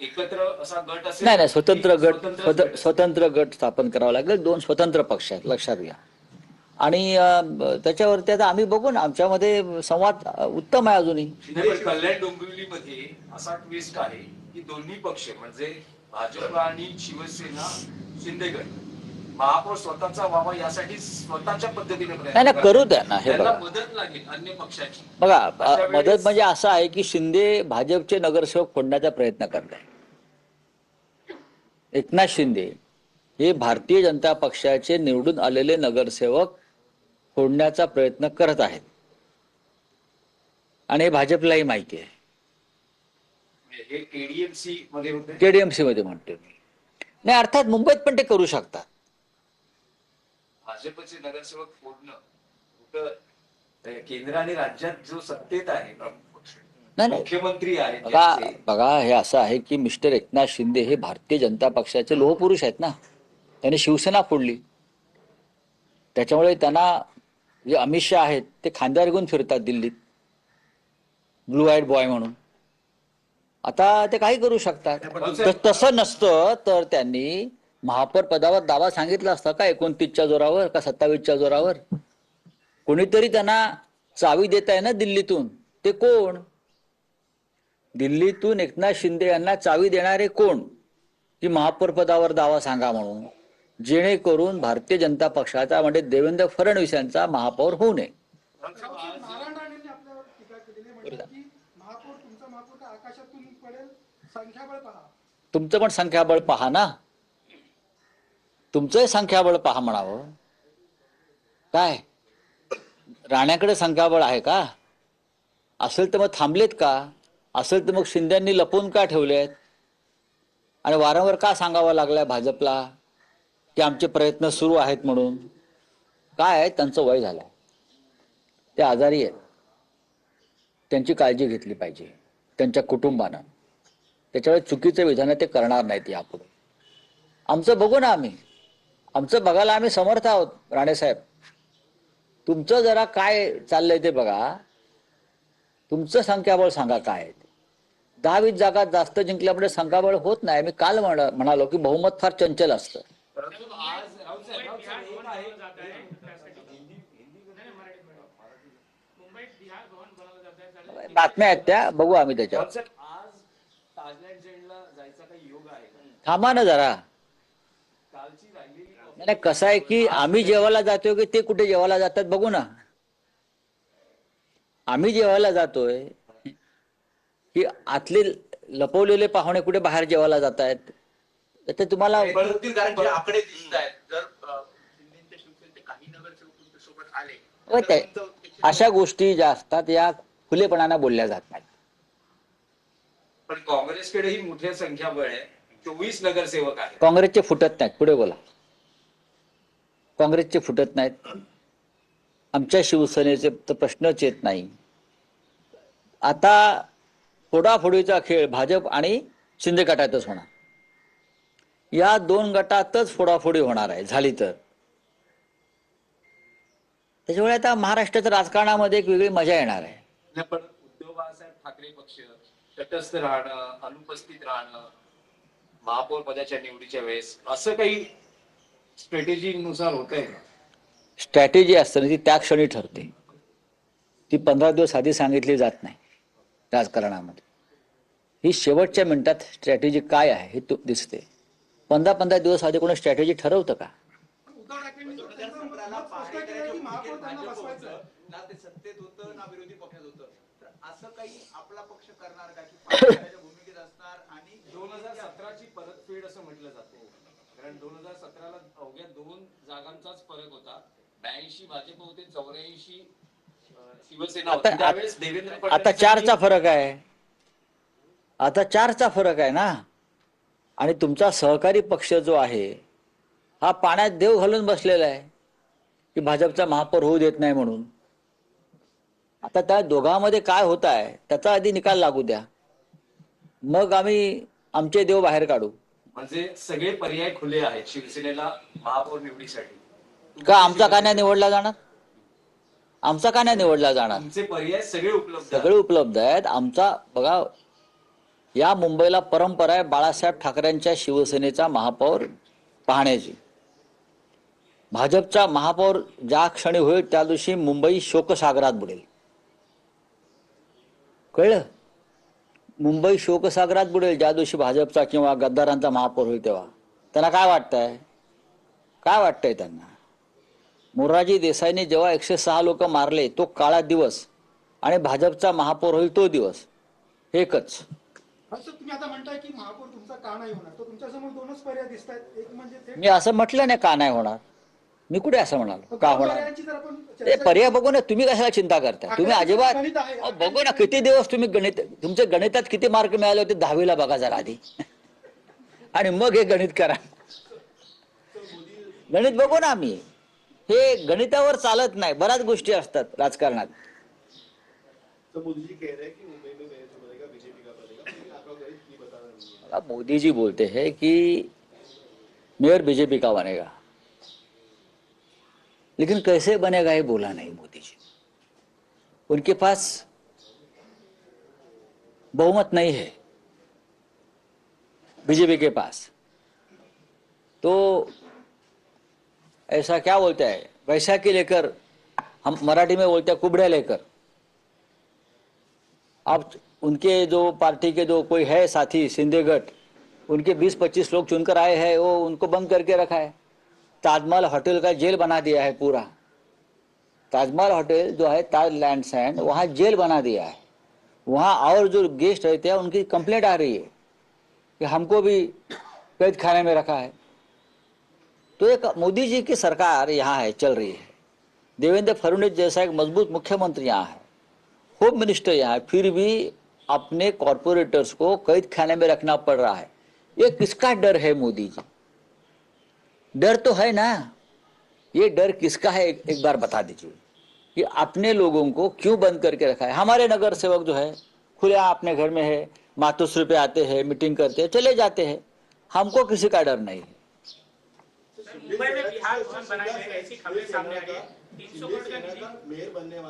एकत्र असा गट असेल? नाही नाही, स्वतंत्र की गट स्वतंत्रच स्वतंत्र गट स्थापन करावा लागेल. 2 स्वतंत्र पक्ष आहेत, लक्षात घ्या. आणि त्याच्यावरती आता आम्ही बघू ना, आमच्यामध्ये संवाद उत्तम आहे अजूनही. नाही, पण कल्याण डोंबिवलीमध्ये असा ट्विस्ट आहे की दोन्ही पक्ष म्हणजे भाजप आणि शिवसेना शिंदेगड महापौर स्वतःचा व्हावा यासाठी स्वतःच्या पद्धतीने नाही नाही, करू द्या ना. हे त्यांना बघा मदत लागेल अन्य पक्षाची. बघा, अशा मदत वेळेस- म्हणजे असं आहे की शिंदे भाजपचे नगरसेवक फोडण्याचा प्रयत्न करताय. एकनाथ शिंदे हे भारतीय जनता पक्षाचे निवडून आलेले नगरसेवक फोडण्याचा प्रयत्न करत आहेत आणि हे भाजपलाही माहिती आहे. हे केडीएमसी मध्ये होते. केडीएमसी मध्ये म्हणतो मी. नाही, अर्थात मुंबईत पण ते करू शकतात. भाजपचे नगरसेवक फोडणं कुठं केंद्र आणि राज्यात जो सत्तेत आहे प्रमुख पक्ष, नाही नाही, मुख्यमंत्री आहेत बघा ज्यांचे, बघा, हे असं आहे की मिस्टर एकनाथ शिंदे हे भारतीय जनता पक्षाचे लोहपुरुष आहेत ना. त्यांनी शिवसेना फोडली. त्याच्यामुळे त्यांना जे अमित शहा आहेत ते खांद्यावर घेऊन फिरतात दिल्लीत, ब्लू आईड बॉय म्हणून. आता ते काही करू शकतात. तसं नसतं तर त्यांनी महापौर पदावर दावा सांगितला असता का 29च्या जोरावर का 27च्या जोरावर? कोणीतरी त्यांना चावी देत आहे ना दिल्लीतून. ते कोण? दिल्लीतून एकनाथ शिंदे यांना चावी देणारे कोण? की महापौर पदावर दावा सांगा म्हणून, जेणेकरून भारतीय जनता पक्षाचा म्हणजे देवेंद्र फडणवीस यांचा महापौर होऊ नये. नारायण राणेंनी आपल्यावर टीका केलेली म्हणजे की महापौर तुमचा महापौर का आकाशातून पडेल, संख्याबळ पहा. तुमचं पण संख्याबळ पहा ना. तुमचंही संख्याबळ पहा म्हणावं. काय राण्याकडे संख्याबळ आहे का? असेल तर मग थांबलेत का? असेल तर मग शिंद्यांनी लपवून का ठेवलेत? आणि वारंवार का सांगावं लागलाय भाजपला की आमचे प्रयत्न सुरू आहेत म्हणून? काय आहे, त्यांचं वय झालंय, ते आजारी आहेत, त्यांची काळजी घेतली पाहिजे त्यांच्या कुटुंबानं. त्याच्यामुळे चुकीचं विधान ते करणार नाहीत यापुढे. आमचं बघू ना, आमचं बघायला आम्ही समर्थ आहोत. राणेसाहेब, तुमचं जरा काय चाललंय ते बघा. तुमचं संख्याबळ सांगा काय आहे. 10-20 जागा जास्त जिंकल्यामुळे संख्याबळ होत नाही. मी काल म्हणालो की बहुमत फार चंचल असतं. परंतु आज राऊत साहेब एक आहे बातम्या आहेत त्या, बघू आम्ही त्याच्यावर. राऊत साहेब, आज ताजलँड जेंडला जायचा काही योग आहे का? थांबा ना जरा. कालची राहिलेली नाही, कसं आहे की आम्ही जेवायला जातोय की ते कुठे जेवायला जातात बघू ना. आम्ही जेवायला जातोय की आतले लपवलेले पाहुणे कुठे बाहेर जेवायला जात आहेत. तर तुम्हाला होतील कारण जे आकडे दिसत आहेत, जर शिंदेच्या शिवसेनेचे काही नगरसेवक तुमच्या सोबत आले होय, तर तुमचं- अशा गोष्टी ज्या असतात या खुलेपणाने बोलल्या जात नाहीत. पण काँग्रेसकडेही मोठ्या संख्याबळ आहे. 24 नगरसेवक आहेत. काँग्रेसचे फुटत नाहीत. पुढे बोला. काँग्रेसचे फुटत नाहीत. आमच्या शिवसेनेचे तर प्रश्नच येत नाही. आता फोडाफोडीचा खेळ भाजप आणि शिंदे गटातच होणार. या 2 गटातच फोडाफोडी होणार आहे झाली तर. त्याच्यामुळे आता महाराष्ट्राच्या राजकारणामध्ये एक वेगळी मजा येणार आहे. नाही, पण उद्धव बाळासाहेब ठाकरे पक्ष तटस्थ राहणं, अनुपस्थित राहणं महापौर पदाच्या निवडीच्या वेळेस, असं काही स्ट्रॅटेजी नुसार होत आहे का? स्ट्रॅटेजी असताना ती त्या क्षणी ठरते. ती 15 दिवस आधी सांगितली जात नाही राजकारणामध्ये. ही शेवटच्या मिनिटात स्ट्रॅटेजी काय आहे हे दिसते. 15 दिवस आधी कोणी स्ट्रॅटेजी ठरवतं का? उद्धव ठाकरेंनी त्यांना स्पष्ट केलं की महापौर त्यांना बसवायचं आहे. ना ते सत्तेत होतं ना विरोधी पक्षात होतं, तर असं काही आपला पक्ष करणार का की पाठिंब्याच्या भूमिकेत असणार? आणि 2017ची परतफेड असं म्हटलं जातं, कारण 2017ला अवघ्या 2 जागांचाच फरक होता. 82 भाजप होते, 84 शिवसेना होती. त्यावेळेस देवेंद्र आता फडणवीस 4चा फरक आहे. आता 4चा फरक आहे ना. आणि तुमचा सहकारी पक्ष जो आहे हा पाण्यात देव घालून बसलेला आहे की भाजपचा महापौर होऊ देत नाही म्हणून. आता त्या दोघांमध्ये काय होत आहे त्याचा आधी निकाल लागू द्या, मग आम्ही आमचे देव बाहेर काढू. म्हणजे सगळे पर्याय खुले आहेत शिवसेनेला महापौर निवडीसाठी. का आमचा का नाही निवडला जाणार? आमचा का नाही निवडला जाणार? तुमचे पर्याय सगळे उपलब्ध सगळे उपलब्ध आहेत. आमचा बघा, या मुंबईला परंपरा आहे बाळासाहेब ठाकरेंच्या शिवसेनेचा महापौर पाहण्याची. भाजपचा महापौर ज्या क्षणी होईल त्या दिवशी मुंबई शोकसागरात बुडेल. कळलं? मुंबई शोकसागरात बुडेल ज्या दिवशी भाजपचा किंवा गद्दारांचा महापौर होईल तेव्हा. त्यांना काय वाटतंय? काय वाटतंय त्यांना? मोरारजी देसाईंनी जेव्हा 106 लोक मारले तो काळा दिवस आणि भाजपचा महापौर होईल तो दिवस एकच. असं तुम्ही आता म्हणताय की महापौर तुमचा का नाही होणार, तर तुमच्यासमोर दोनच पर्याय दिसत आहेत. एक म्हणजे थेट मी असं म्हटलं नाही का नाही होणार. मी कुठे असं म्हणालो का होणार? पर्यायांची जर आपण ते चर्चा पर्याय बघू ना. तुम्ही कशाला चिंता करताय? तुम्ही अजिबात गणित आहे. अहो, बघू ना किती दिवस तुम्ही गणित, तुमचे गणितात किती मार्क मिळाले होते 10वीला बघा जरा आधी आणि मग हे गणित करा. गणित बघू ना आम्ही. हे गणितावर चालत नाही. बऱ्याच गोष्टी असतात राजकारणात. तो मोदी जी कह रहे हैं कि मुंबई में मेयर जो बनेगा बीजेपी का बनेगा, लेकिन आपका गणित ये बता रहा नहीं है. मोदी जी बोलते हैं कि मेयर बीजेपी का बनेगा, लेकिन कैसे बनेगा ये बोला नहीं मोदी जी. उनके पास बहुमत नहीं है बीजेपी के पास. तो ऐसा क्या बोलते हैं, वैसा के लेकर, हम मराठी में बोलते हैं कुबड़े लेकर. अब उनके जो पार्टी के जो कोई है साथी शिंदे गट, उनके 20-25 लोग चुनकर आए हैं, वो उनको बंद करके रखा है. ताजमहल होटल का जेल बना दिया है पूरा. ताजमहल होटल जो है ताज लैंड्स एंड, वहाँ जेल बना दिया है. वहाँ और जो गेस्ट रहते हैं उनकी कंप्लेंट आ रही है कि हमको भी कैद खाने में रखा है. तो एक मोदी जी की सरकार यहाँ है, चल रही है. देवेंद्र फडणवीस जैसा एक मजबूत मुख्यमंत्री यहाँ है, होम मिनिस्टर यहाँ है, फिर भी अपने कॉरपोरेटर्स को कैद खाने में रखना पड़ रहा है. ये किसका डर है मोदी जी? डर तो है ना. ये डर किसका है एक बार बता दीजिए कि अपने लोगों को क्यों बंद करके रखा है. हमारे नगर सेवक जो है खुले अपने घर में है, मातोश्री पे आते हैं, मीटिंग करते हैं, चले जाते हैं. हमको किसी का डर नहीं है. मुंबई में बिहार भवन बनाए गए ऐसी खबरें सामने आ रही है 300 करोड़ का शिवसेना निधि का मेयर बनने वाला